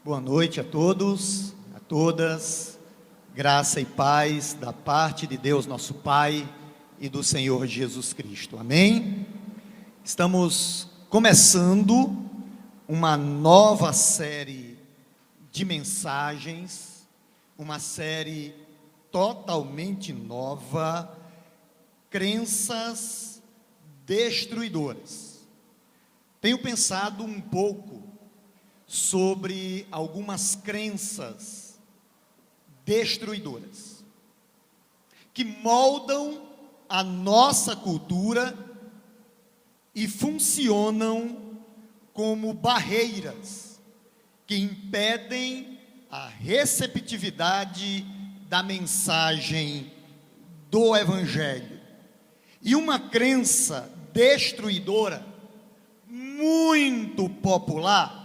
Boa noite a todos, a todas, graça e paz da parte de Deus nosso Pai e do Senhor Jesus Cristo, amém? Estamos começando uma nova série de mensagens, uma série totalmente nova, crenças destruidoras. Tenho pensado um pouco sobre algumas crenças destruidoras, que moldam a nossa cultura e funcionam como barreiras que impedem a receptividade da mensagem do Evangelho. E uma crença destruidora, muito popular,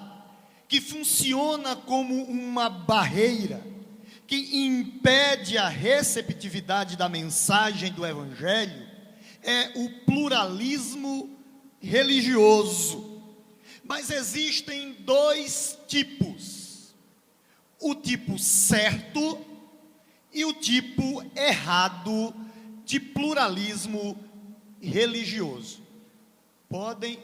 que funciona como uma barreira, que impede a receptividade da mensagem do Evangelho, é o pluralismo religioso. Mas existem dois tipos: o tipo certo e o tipo errado de pluralismo religioso. Podem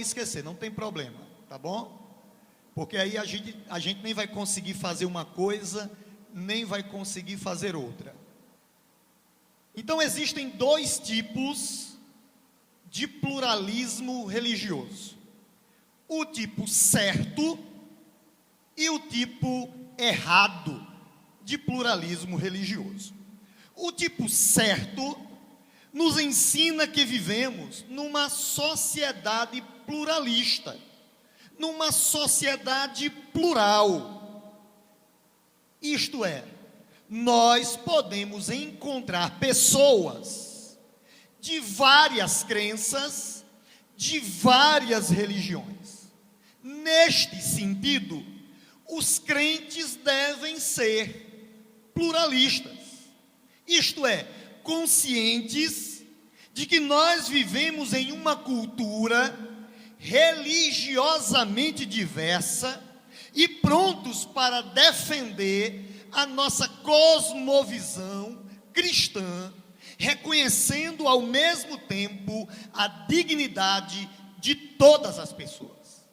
esquecer, não tem problema, tá bom? Porque aí a gente nem vai conseguir fazer uma coisa, nem vai conseguir fazer outra. Então existem dois tipos de pluralismo religioso: o tipo certo e o tipo errado de pluralismo religioso. O tipo certo nos ensina que vivemos numa sociedade pluralista, numa sociedade plural. Isto é, nós podemos encontrar pessoas de várias crenças, de várias religiões. Neste sentido, os crentes devem ser pluralistas, isto é, conscientes de que nós vivemos em uma cultura religiosamente diversa e prontos para defender a nossa cosmovisão cristã, reconhecendo ao mesmo tempo a dignidade de todas as pessoas.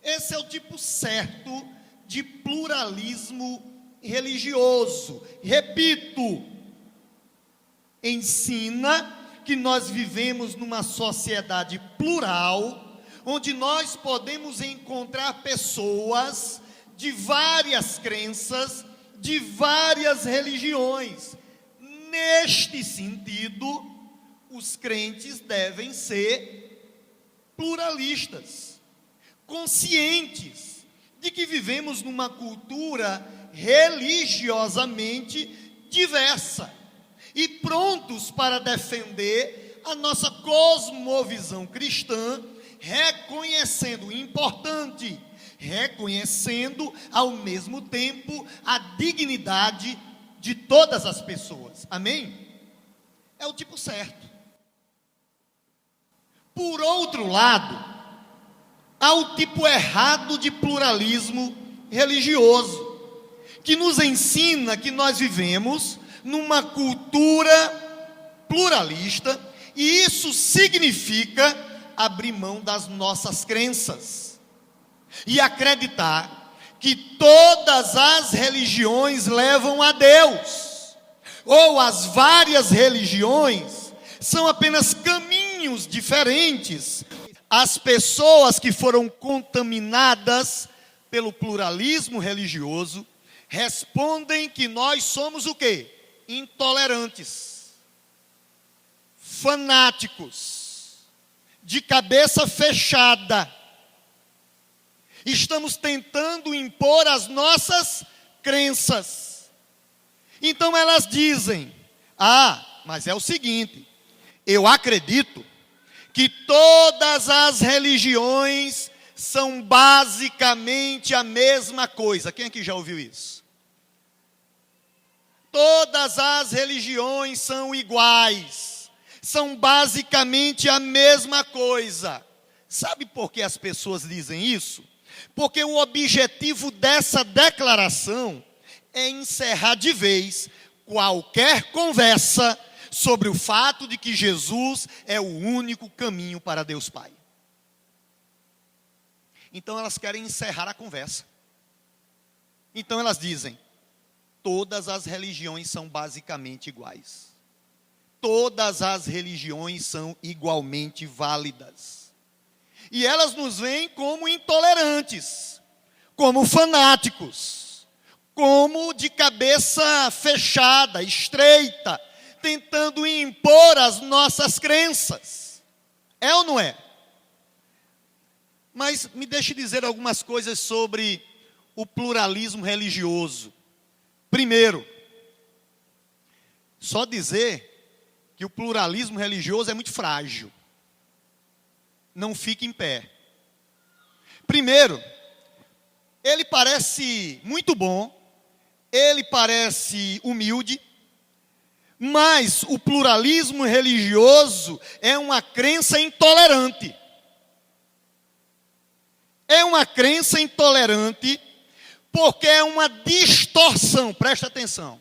Esse é o tipo certo de pluralismo religioso. Repito, ensina que nós vivemos numa sociedade plural, onde nós podemos encontrar pessoas de várias crenças, de várias religiões. Neste sentido, os crentes devem ser pluralistas, conscientes de que vivemos numa cultura religiosamente diversa e prontos para defender a nossa cosmovisão cristã, reconhecendo ao mesmo tempo a dignidade de todas as pessoas. Amém? É o tipo certo. Por outro lado, há o tipo errado de pluralismo religioso, que nos ensina que nós vivemos numa cultura pluralista, e isso significa abrir mão das nossas crenças e acreditar que todas as religiões levam a Deus, ou as várias religiões são apenas caminhos diferentes. As pessoas que foram contaminadas pelo pluralismo religioso respondem que nós somos o quê? Intolerantes, fanáticos, de cabeça fechada. Estamos tentando impor as nossas crenças. Então elas dizem: mas é o seguinte, eu acredito que todas as religiões são basicamente a mesma coisa. Quem aqui já ouviu isso? Todas as religiões são iguais, são basicamente a mesma coisa. Sabe por que as pessoas dizem isso? Porque o objetivo dessa declaração é encerrar de vez qualquer conversa sobre o fato de que Jesus é o único caminho para Deus Pai. Então elas querem encerrar a conversa. Então elas dizem: todas as religiões são basicamente iguais. Todas as religiões são igualmente válidas. E elas nos veem como intolerantes, como fanáticos, como de cabeça fechada, estreita, tentando impor as nossas crenças. É ou não é? Mas me deixe dizer algumas coisas sobre o pluralismo religioso. Primeiro, só dizer que o pluralismo religioso é muito frágil. Não fica em pé. Primeiro, ele parece muito bom, ele parece humilde, mas o pluralismo religioso é uma crença intolerante. É uma crença intolerante porque é uma distorção, presta atenção,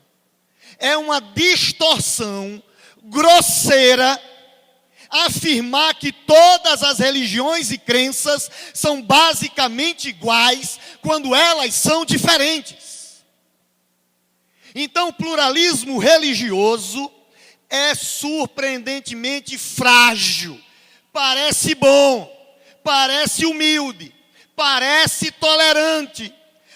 é uma distorção grosseira afirmar que todas as religiões e crenças são basicamente iguais, quando elas são diferentes. Então, o pluralismo religioso é surpreendentemente frágil, parece bom, parece humilde, parece tolerante,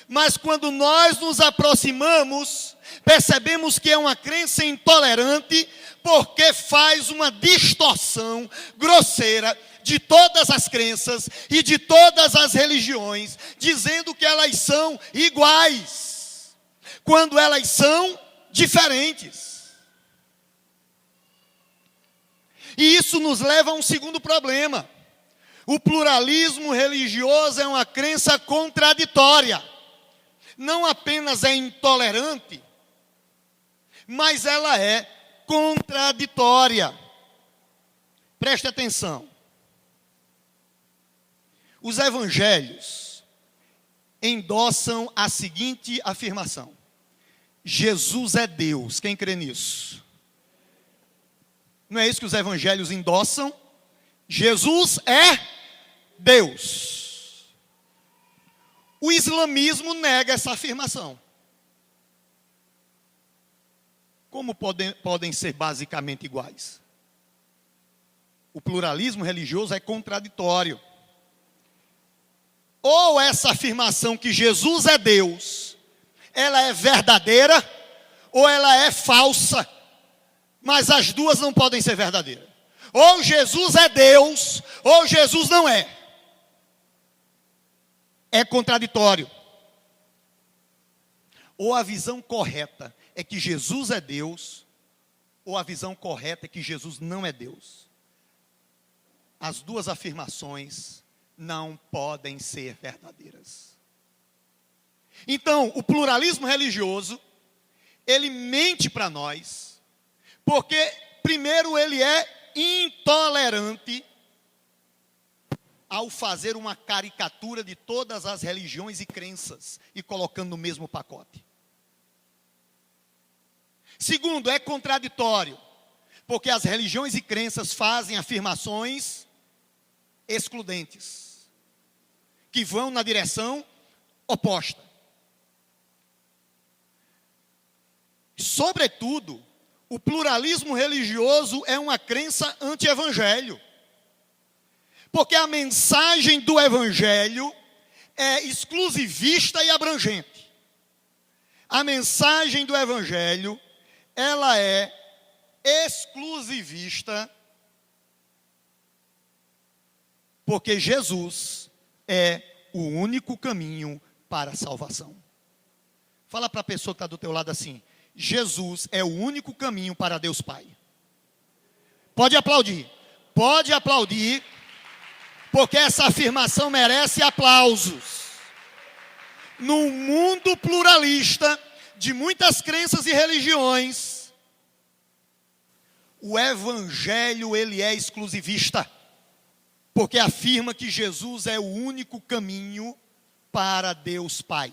mas quando nós nos aproximamos, percebemos que é uma crença intolerante, porque faz uma distorção grosseira de todas as crenças e de todas as religiões, dizendo que elas são iguais, quando elas são diferentes. E isso nos leva a um segundo problema. O pluralismo religioso é uma crença contraditória. Não apenas é intolerante, mas ela é contraditória. Preste atenção. Os evangelhos endossam a seguinte afirmação: Jesus é Deus. Quem crê nisso? Não é isso que os evangelhos endossam? Jesus é Deus. O islamismo nega essa afirmação. Como podem ser basicamente iguais? O pluralismo religioso é contraditório. Ou essa afirmação que Jesus é Deus, ela é verdadeira, ou ela é falsa. Mas as duas não podem ser verdadeiras. Ou Jesus é Deus, ou Jesus não é. É contraditório. Ou a visão correta é que Jesus é Deus, ou a visão correta é que Jesus não é Deus. As duas afirmações não podem ser verdadeiras. Então, o pluralismo religioso, ele mente para nós, porque, primeiro, ele é intolerante ao fazer uma caricatura de todas as religiões e crenças e colocando no mesmo pacote. Segundo, é contraditório, porque as religiões e crenças fazem afirmações excludentes, que vão na direção oposta. Sobretudo, o pluralismo religioso é uma crença anti-evangelho, porque a mensagem do evangelho é exclusivista e abrangente. A mensagem do evangelho, ela é exclusivista, porque Jesus é o único caminho para a salvação. Fala para a pessoa que está do teu lado assim: Jesus é o único caminho para Deus Pai. Pode aplaudir, porque essa afirmação merece aplausos. Num mundo pluralista, de muitas crenças e religiões, o evangelho, ele é exclusivista, porque afirma que Jesus é o único caminho para Deus Pai.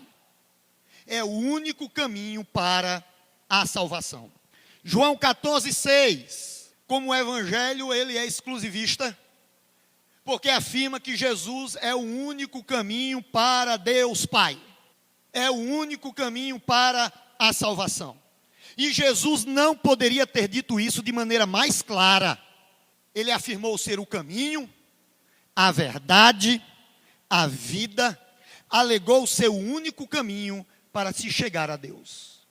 É o único caminho para a salvação. João 14,6. Como o evangelho, ele é exclusivista, porque afirma que Jesus é o único caminho para Deus Pai. É o único caminho para a salvação. E Jesus não poderia ter dito isso de maneira mais clara. Ele afirmou ser o caminho, a verdade, a vida, alegou ser o único caminho para se chegar a Deus.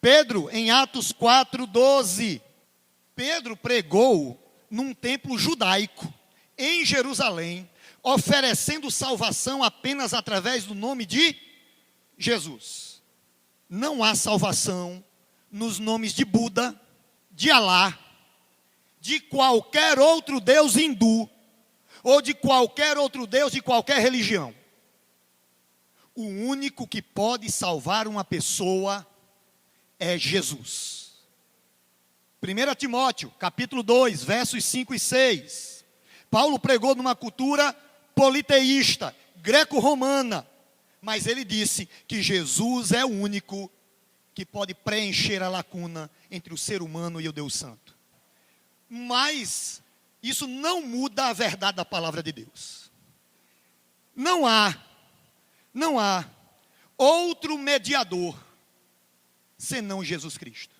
Pedro, em Atos 4:12, Pedro pregou num templo judaico, em Jerusalém, oferecendo salvação apenas através do nome de Jesus. Não há salvação nos nomes de Buda, de Alá, de qualquer outro deus hindu, ou de qualquer outro deus de qualquer religião. O único que pode salvar uma pessoa é Jesus. 1 Timóteo, capítulo 2, versos 5 e 6. Paulo pregou numa cultura politeísta, greco-romana, mas ele disse que Jesus é o único que pode preencher a lacuna entre o ser humano e o Deus Santo. Mas isso não muda a verdade da palavra de Deus. Não há outro mediador senão Jesus Cristo.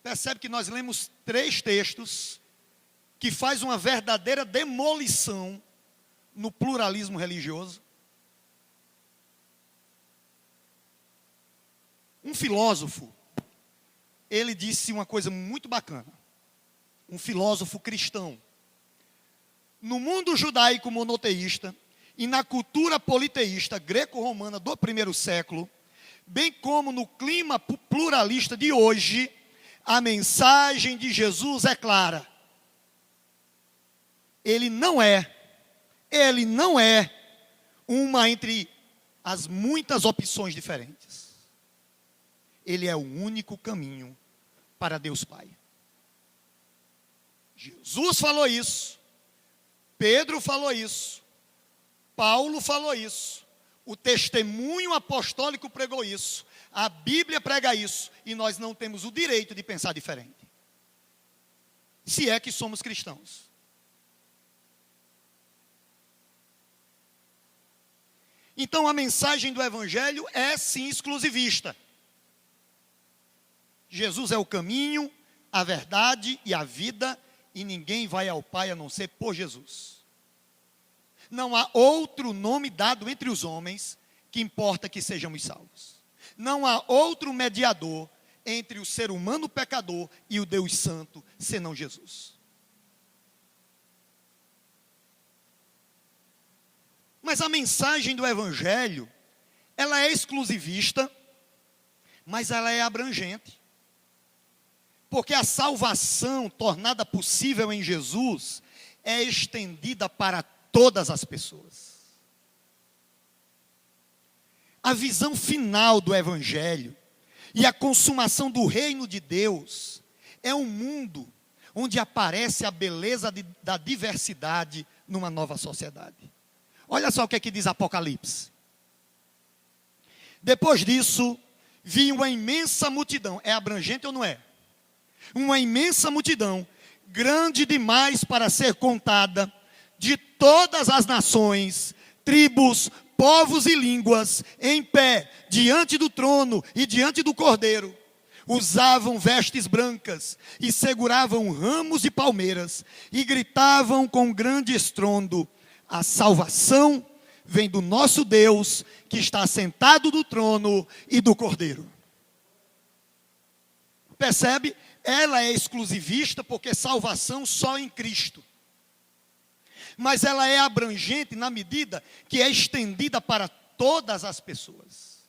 Percebe que nós lemos 3 textos que faz uma verdadeira demolição no pluralismo religioso. Um filósofo, ele disse uma coisa muito bacana. Um filósofo cristão. No mundo judaico monoteísta e na cultura politeísta greco-romana do primeiro século, bem como no clima pluralista de hoje, a mensagem de Jesus é clara. Ele não é uma entre as muitas opções diferentes. Ele é o único caminho para Deus Pai. Jesus falou isso, Pedro falou isso, Paulo falou isso, o testemunho apostólico pregou isso, a Bíblia prega isso, e nós não temos o direito de pensar diferente. Se é que somos cristãos. Então a mensagem do Evangelho é sim exclusivista. Jesus é o caminho, a verdade e a vida, e ninguém vai ao Pai a não ser por Jesus. Não há outro nome dado entre os homens que importa que sejamos salvos. Não há outro mediador entre o ser humano pecador e o Deus Santo, senão Jesus. Mas a mensagem do Evangelho, ela é exclusivista, mas ela é abrangente. Porque a salvação tornada possível em Jesus é estendida para todas as pessoas. A visão final do Evangelho e a consumação do reino de Deus é um mundo onde aparece a beleza da diversidade numa nova sociedade. Olha só o que é que diz Apocalipse. Depois disso, vi uma imensa multidão. É abrangente ou não é? Uma imensa multidão, grande demais para ser contada, de todas as nações, tribos, povos e línguas, em pé, diante do trono e diante do Cordeiro. Usavam vestes brancas e seguravam ramos de palmeiras e gritavam com grande estrondo: a salvação vem do nosso Deus, que está sentado no trono e do Cordeiro. Percebe? Ela é exclusivista porque salvação só em Cristo. Mas ela é abrangente na medida que é estendida para todas as pessoas.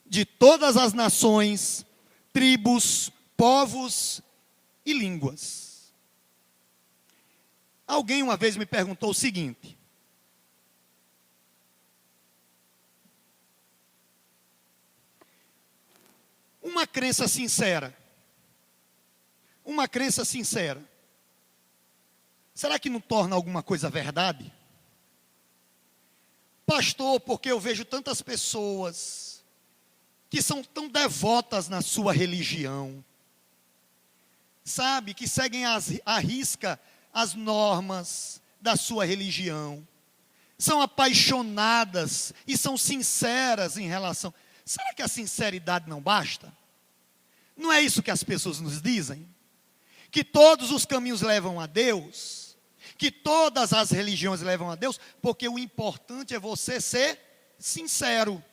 De todas as nações, tribos, povos e línguas. Alguém uma vez me perguntou o seguinte: uma crença sincera, será que não torna alguma coisa verdade? pastor, porque eu vejo tantas pessoas que são tão devotas na sua religião, sabe, que seguem à risca as normas da sua religião, são apaixonadas e são sinceras em relação. Será que a sinceridade não basta? Não é isso que as pessoas nos dizem? Que todos os caminhos levam a Deus, que todas as religiões levam a Deus, porque o importante é você ser sincero.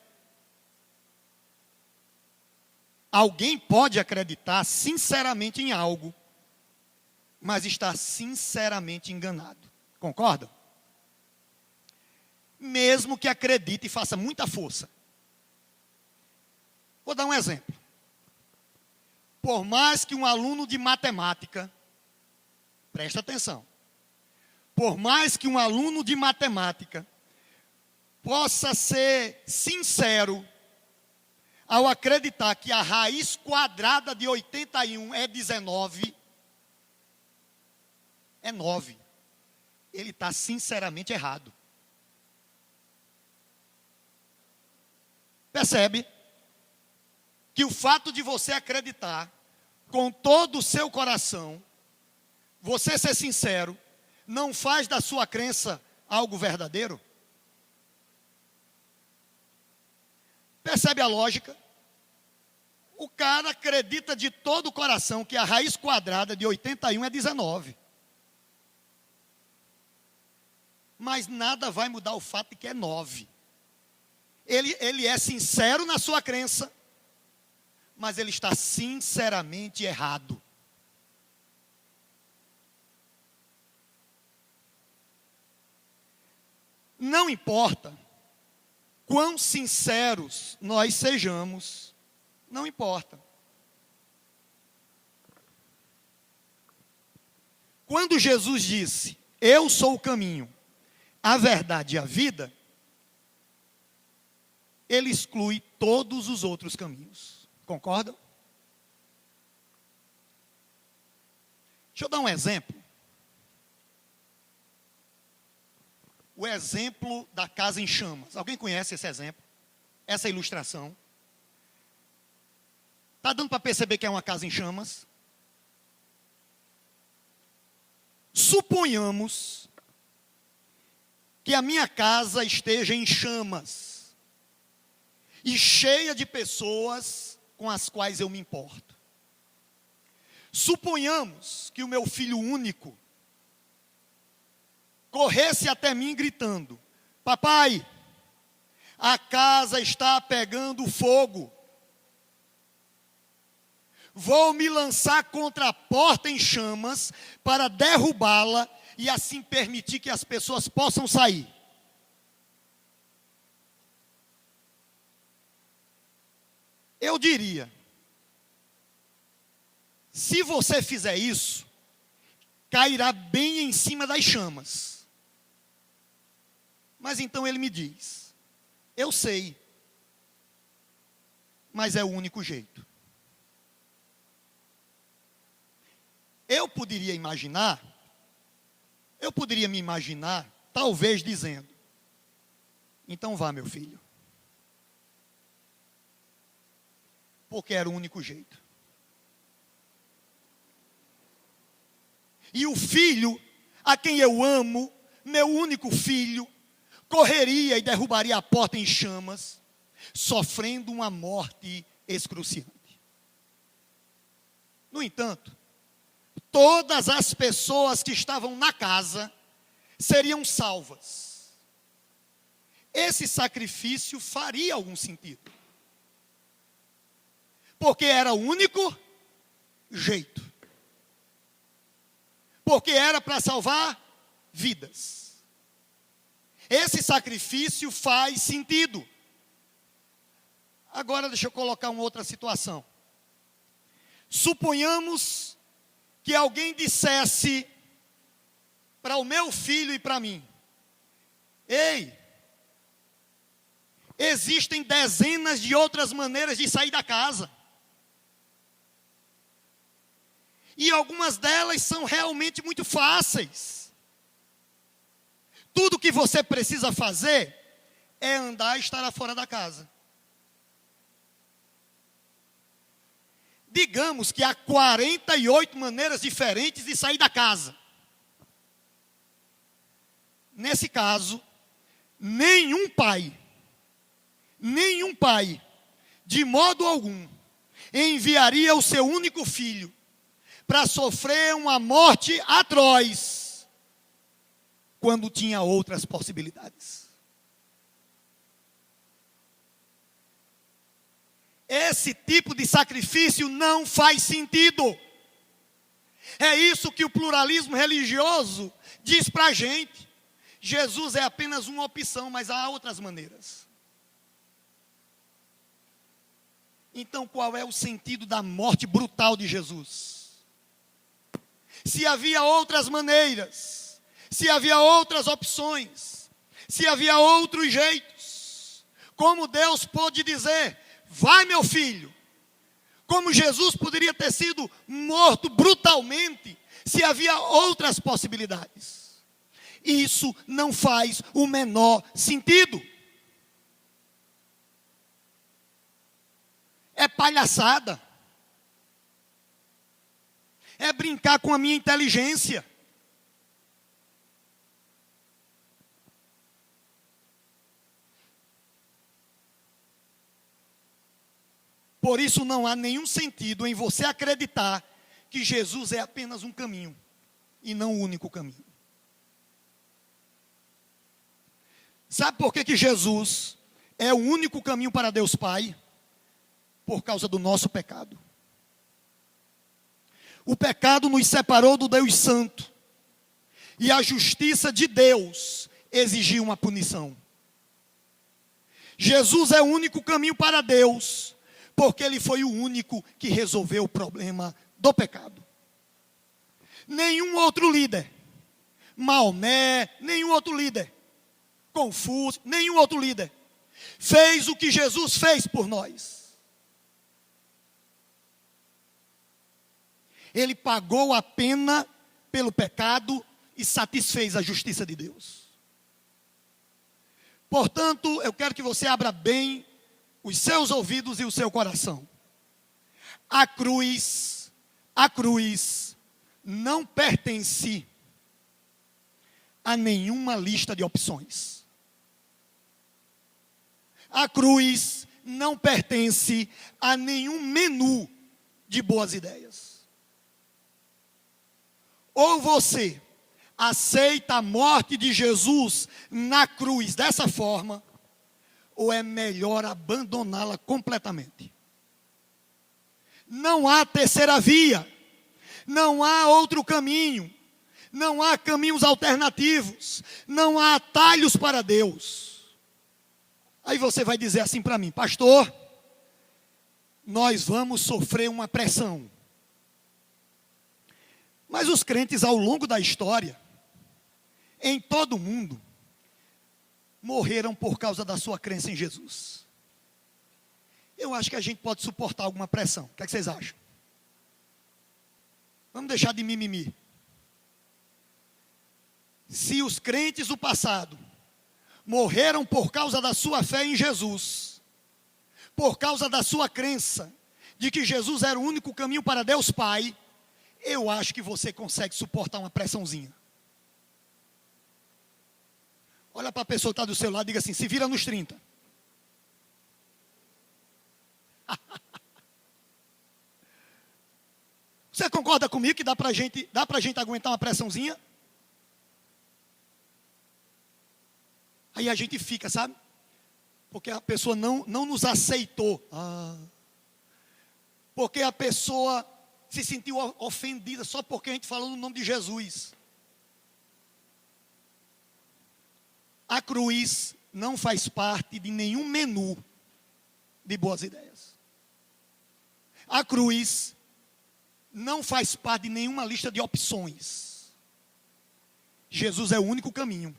Alguém pode acreditar sinceramente em algo, mas está sinceramente enganado. Concordam? Mesmo que acredite e faça muita força. Vou dar um exemplo. Por mais que um aluno de matemática, presta atenção, por mais que um aluno de matemática possa ser sincero ao acreditar que a raiz quadrada de 81 é 19, é 9. Ele está sinceramente errado. Percebe? Que o fato de você acreditar com todo o seu coração, você ser sincero, não faz da sua crença algo verdadeiro? Percebe a lógica? O cara acredita de todo o coração que a raiz quadrada de 81 é 19. Mas nada vai mudar o fato de que é 9. Ele é sincero na sua crença, mas ele está sinceramente errado. Não importa quão sinceros nós sejamos, não importa. Quando Jesus disse, eu sou o caminho, a verdade e a vida, ele exclui todos os outros caminhos. Concordam? Deixa eu dar um exemplo. O exemplo da casa em chamas. Alguém conhece esse exemplo? Essa ilustração? Está dando para perceber que é uma casa em chamas? Suponhamos que a minha casa esteja em chamas e cheia de pessoas com as quais eu me importo. Suponhamos que o meu filho único corresse até mim gritando, papai, a casa está pegando fogo. Vou me lançar contra a porta em chamas para derrubá-la e assim permitir que as pessoas possam sair. Eu diria, se você fizer isso, cairá bem em cima das chamas. Mas então ele me diz, eu sei, mas é o único jeito. Eu poderia me imaginar, talvez dizendo, então vá, meu filho. Porque era o único jeito. E o filho, a quem eu amo, meu único filho, correria e derrubaria a porta em chamas, sofrendo uma morte excruciante. No entanto, todas as pessoas que estavam na casa seriam salvas. Esse sacrifício faria algum sentido. Porque era o único jeito. Porque era para salvar vidas. Esse sacrifício faz sentido. Agora deixa eu colocar uma outra situação. Suponhamos que alguém dissesse para o meu filho e para mim, ei, existem dezenas de outras maneiras de sair da casa. E algumas delas são realmente muito fáceis. Tudo que você precisa fazer é andar e estará fora da casa. Digamos que há 48 maneiras diferentes de sair da casa. Nesse caso, nenhum pai, de modo algum, enviaria o seu único filho para sofrer uma morte atroz, quando tinha outras possibilidades. Esse tipo de sacrifício não faz sentido. É isso que o pluralismo religioso diz para a gente. Jesus é apenas uma opção, mas há outras maneiras. Então, qual é o sentido da morte brutal de Jesus? Se havia outras maneiras, se havia outras opções, se havia outros jeitos, como Deus pôde dizer: vai, meu filho? Como Jesus poderia ter sido morto brutalmente, se havia outras possibilidades? Isso não faz o menor sentido. É palhaçada. É brincar com a minha inteligência. Por isso não há nenhum sentido em você acreditar que Jesus é apenas um caminho e não o único caminho. Sabe por que Jesus é o único caminho para Deus Pai? Por causa do nosso pecado. O pecado nos separou do Deus Santo. E a justiça de Deus exigiu uma punição. Jesus é o único caminho para Deus, porque Ele foi o único que resolveu o problema do pecado. Nenhum outro líder, Maomé, nenhum outro líder, Confúcio, nenhum outro líder, fez o que Jesus fez por nós. Ele pagou a pena pelo pecado e satisfez a justiça de Deus. Portanto, eu quero que você abra bem os seus ouvidos e o seu coração. A cruz não pertence a nenhuma lista de opções. A cruz não pertence a nenhum menu de boas ideias. Ou você aceita a morte de Jesus na cruz dessa forma, ou é melhor abandoná-la completamente. Não há terceira via, não há outro caminho, não há caminhos alternativos, não há atalhos para Deus. Aí você vai dizer assim para mim: pastor, nós vamos sofrer uma pressão. Mas os crentes ao longo da história, em todo o mundo, morreram por causa da sua crença em Jesus. Eu acho que a gente pode suportar alguma pressão. O que é que vocês acham? Vamos deixar de mimimi. Se os crentes do passado morreram por causa da sua fé em Jesus, por causa da sua crença de que Jesus era o único caminho para Deus Pai, eu acho que você consegue suportar uma pressãozinha. Olha para a pessoa que está do seu lado e diga assim: se vira nos 30. Você concorda comigo que dá para gente aguentar uma pressãozinha? Aí a gente fica, sabe? Porque a pessoa não nos aceitou. Porque a pessoa se sentiu ofendida só porque a gente falou no nome de Jesus. A cruz não faz parte de nenhum menu de boas ideias. A cruz não faz parte de nenhuma lista de opções. Jesus é o único caminho,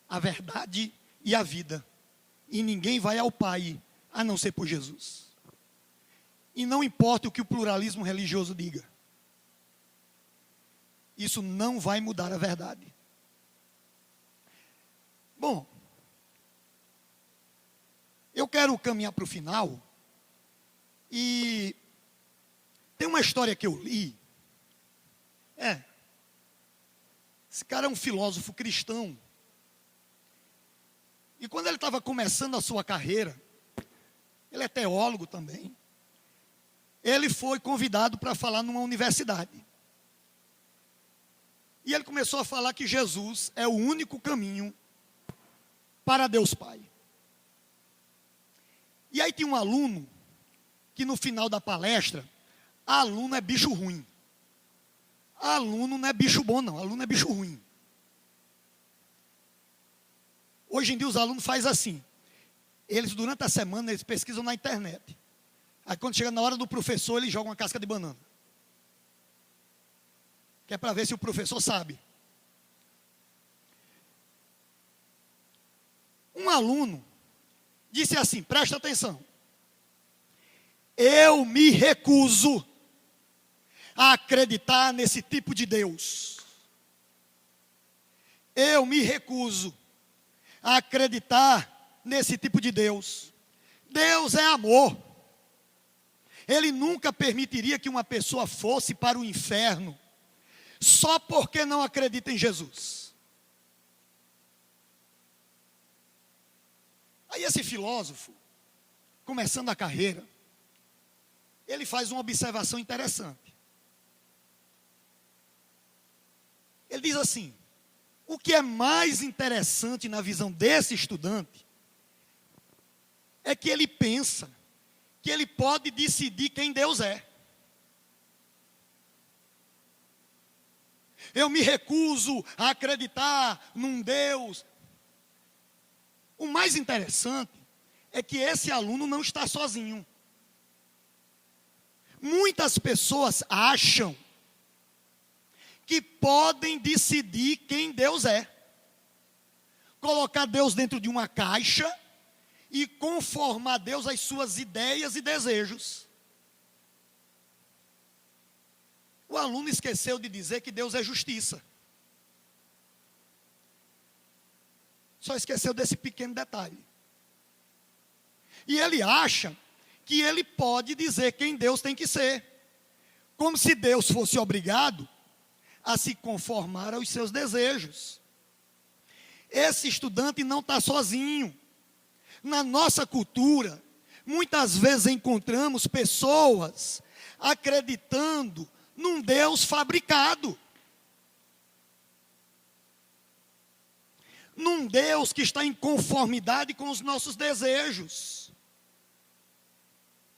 a verdade e a vida. E ninguém vai ao Pai a não ser por Jesus. E não importa o que o pluralismo religioso diga, isso não vai mudar a verdade. Bom, quero caminhar para o final, e tem uma história que eu li. Esse cara é um filósofo cristão. E quando ele estava começando a sua carreira, ele é teólogo também, ele foi convidado para falar numa universidade. E ele começou a falar que Jesus é o único caminho para Deus Pai. E aí tinha um aluno, que no final da palestra, aluno é bicho ruim. Aluno não é bicho bom não, aluno é bicho ruim. Hoje em dia os alunos fazem assim. Eles durante a semana eles pesquisam na internet. Aí quando chega na hora do professor, eles jogam uma casca de banana. Que é para ver se o professor sabe. Um aluno disse assim, presta atenção. Eu me recuso a acreditar nesse tipo de Deus. Eu me recuso a acreditar nesse tipo de Deus. Deus é amor. Ele nunca permitiria que uma pessoa fosse para o inferno só porque não acredita em Jesus. Aí esse filósofo, começando a carreira, ele faz uma observação interessante. Ele diz assim, o que é mais interessante na visão desse estudante é que ele pensa que ele pode decidir quem Deus é. Eu me recuso a acreditar num Deus. O mais interessante é que esse aluno não está sozinho. Muitas pessoas acham que podem decidir quem Deus é. Colocar Deus dentro de uma caixa e conformar Deus às suas ideias e desejos. O aluno esqueceu de dizer que Deus é justiça. Só esqueceu desse pequeno detalhe. E ele acha que ele pode dizer quem Deus tem que ser. Como se Deus fosse obrigado a se conformar aos seus desejos. Esse estudante não está sozinho. Na nossa cultura, muitas vezes encontramos pessoas acreditando num Deus fabricado. Num Deus que está em conformidade com os nossos desejos.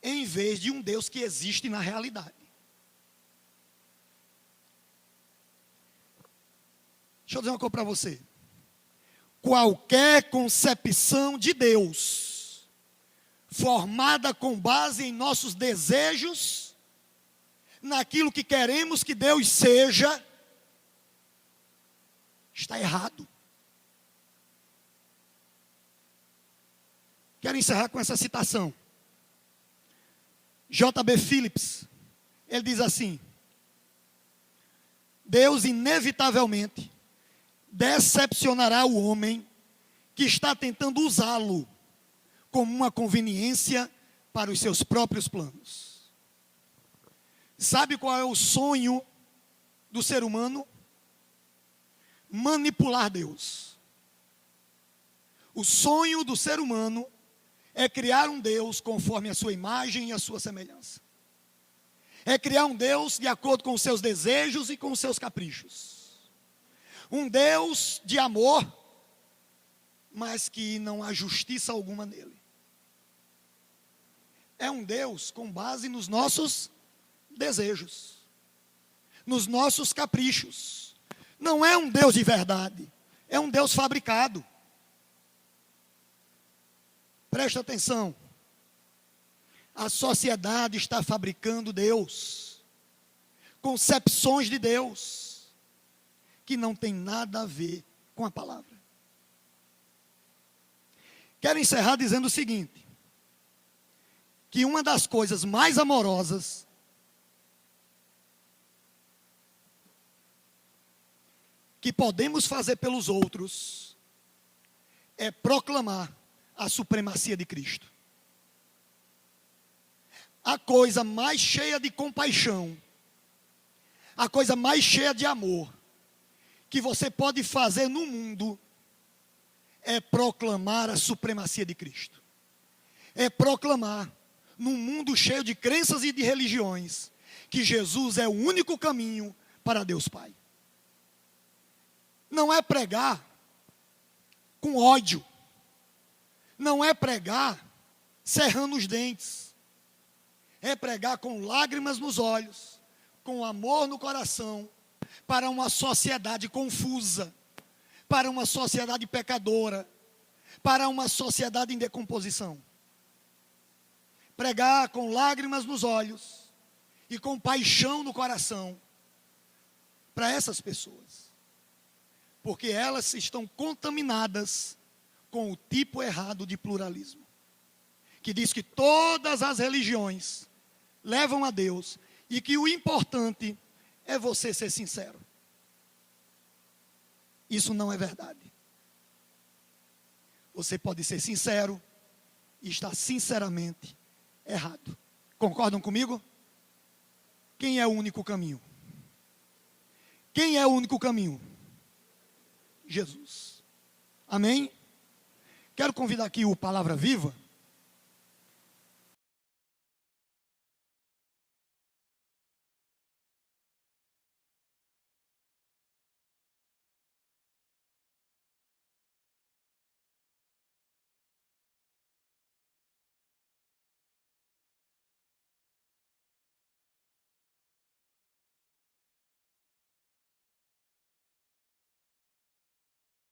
Em vez de um Deus que existe na realidade. Deixa eu dizer uma coisa para você. Qualquer concepção de Deus, formada com base em nossos desejos, naquilo que queremos que Deus seja, está errado. Quero encerrar com essa citação. J.B. Phillips, ele diz assim: Deus inevitavelmente decepcionará o homem que está tentando usá-lo como uma conveniência para os seus próprios planos. Sabe qual é o sonho do ser humano? Manipular Deus. O sonho do ser humano é criar um Deus conforme a sua imagem e a sua semelhança. É criar um Deus de acordo com os seus desejos e com os seus caprichos. Um Deus de amor, mas que não há justiça alguma nele. É um Deus com base nos nossos desejos, nos nossos caprichos. Não é um Deus de verdade, é um Deus fabricado. Presta atenção. A sociedade está fabricando Deus, concepções de Deus, que não tem nada a ver com a palavra. Quero encerrar dizendo o seguinte, que uma das coisas mais amorosas que podemos fazer pelos outros é proclamar a supremacia de Cristo. a coisa mais cheia de compaixão, a coisa mais cheia de amor que você pode fazer no mundo é proclamar a supremacia de Cristo. É proclamar, num mundo cheio de crenças e de religiões, que Jesus é o único caminho para Deus Pai. Não é pregar com ódio. Não é pregar cerrando os dentes. É pregar com lágrimas nos olhos, com amor no coração, para uma sociedade confusa, para uma sociedade pecadora, para uma sociedade em decomposição. Pregar com lágrimas nos olhos e com paixão no coração para essas pessoas, porque elas estão contaminadas com o tipo errado de pluralismo, que diz que todas as religiões levam a Deus e que o importante é você ser sincero. Isso não é verdade. Você pode ser sincero e estar sinceramente errado. Concordam comigo? Quem é o único caminho? Quem é o único caminho? Jesus. Amém? Quero convidar aqui o Palavra Viva